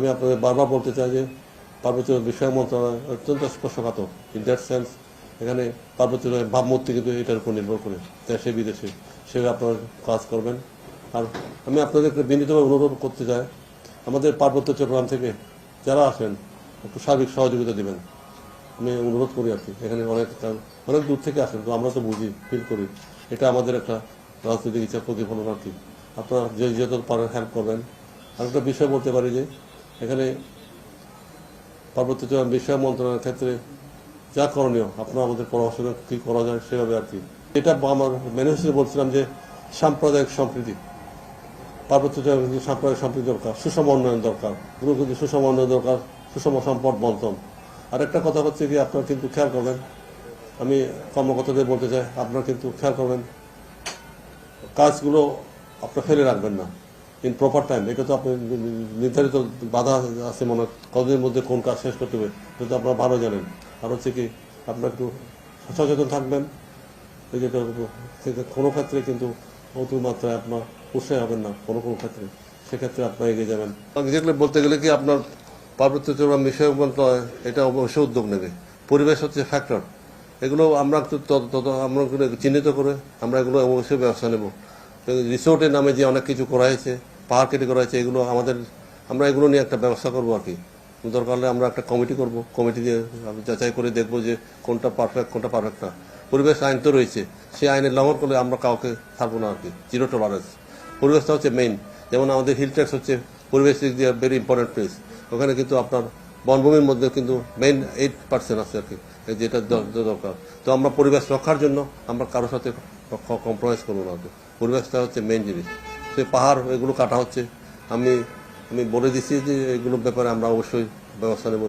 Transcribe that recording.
আমি আপনাদের বারবার বলতে চাই যে পার্বত্য বিষয়ক মন্ত্রণালয় অত্যন্ত স্পর্শকাতর। ইন দ্যাট সেন্স এখানে পার্বত্য ভাবমূর্তি কিন্তু এটার উপর নির্ভর করে দেশে বিদেশে সেভাবে আপনারা কাজ করবেন। আর আমি আপনাদেরকে বিনীতভাবে অনুরোধ করতে চাই, আমাদের পার্বত্য চট্টগ্রাম থেকে যারা আসেন একটু সার্বিক সহযোগিতা দিবেন, আমি অনুরোধ করি আর কি। এখানে অনেক দূর থেকে আসেন, তো আমরা তো বুঝি, ফিল করি এটা আমাদের একটা রাজনৈতিক ইচ্ছা প্রতিফলন আর কি। আপনারা যে যত পারেন হেল্প করবেন। আর একটা বিষয় বলতে পারি যে এখানে পার্বত্য চট্টগ্রাম বিষয় মন্ত্রণালয়ের ক্ষেত্রে যা করণীয় আপনারা আমাদের পরামর্শ কী করা যায় সেভাবে আর কি। এটা আমার ম্যানিফেস্টোতে বলছিলাম যে সাম্প্রদায়িক সম্প্রীতি, পার্বত্য চট্টগ্রামে সাম্প্রদায়িক সম্প্রীতি দরকার, সুষম উন্নয়ন দরকার, পুরো কিন্তু সুষম উন্নয়ন দরকার, সুষম সম্পদ বন্টন। আরেকটা কথা হচ্ছে কি, আপনারা কিন্তু খেয়াল করবেন, আমি কর্মকর্তাদের বলতে চাই, আপনারা কিন্তু খেয়াল করবেন কাজগুলো আপনারা ফেলে রাখবেন না ইন প্রপার টাইম। এটা তো আপনি নির্ধারিত বাধা আছে মনে কতদিনের মধ্যে কোন কাজ শেষ করতে হবে, এটা তো আপনারা ভালো জানেন। আর হচ্ছে কি আপনারা একটু সচেতন থাকবেন, যেটা কোনো ক্ষেত্রে কিন্তু অতিমাত্রায় আপনার উৎসাহ হবেন না কোনো ক্ষেত্রে, সেক্ষেত্রে আপনারা এগিয়ে যাবেন। যেগুলো বলতে গেলে কি আপনার পার্বত্য চট্টগ্রাম বিষয়ক মন্ত্রণালয় এটা অবশ্যই উদ্যোগ নেবে। পরিবেশ হচ্ছে ফ্যাক্টর, এগুলো আমরা আমরা চিহ্নিত করে আমরা এগুলো অবশ্যই ব্যবস্থা নেব। রিসোর্টের নামে যে অনেক কিছু করা হয়েছে, পাহাড় কেটে করা হয়েছে, এগুলো আমরা এগুলো নিয়ে একটা ব্যবস্থা করবো আর কি। দরকার হলে আমরা একটা কমিটি করব, কমিটি দিয়ে যাচাই করে দেখবো যে কোনটা পারফেক্ট কোনটা পারফেক্ট না। পরিবেশ আইন তো রয়েছে, সেই আইনের লঙ্ঘন করলে আমরা কাউকে থাকবো না আর কি। জিরো টলারেন্স, পরিবেশটা হচ্ছে মেইন। যেমন আমাদের হিল ট্র্যাক্স হচ্ছে পরিবেশ দিক দিয়ে ভেরি ইম্পর্টেন্ট প্লেস, ওখানে কিন্তু আপনার বনভূমির মধ্যে কিন্তু মেইন 8% আছে আর কি, যেটা দরকার। তো আমরা পরিবেশ রক্ষার জন্য আমরা কারোর সাথে কম্প্রোমাইজ করবো না আর কি। পরিবেশটা হচ্ছে মেইন জিনিস। সেই পাহাড় এগুলো কাটা হচ্ছে, আমি বলে দিচ্ছি যে এগুলোর ব্যাপারে আমরা অবশ্যই ব্যবস্থা নেব।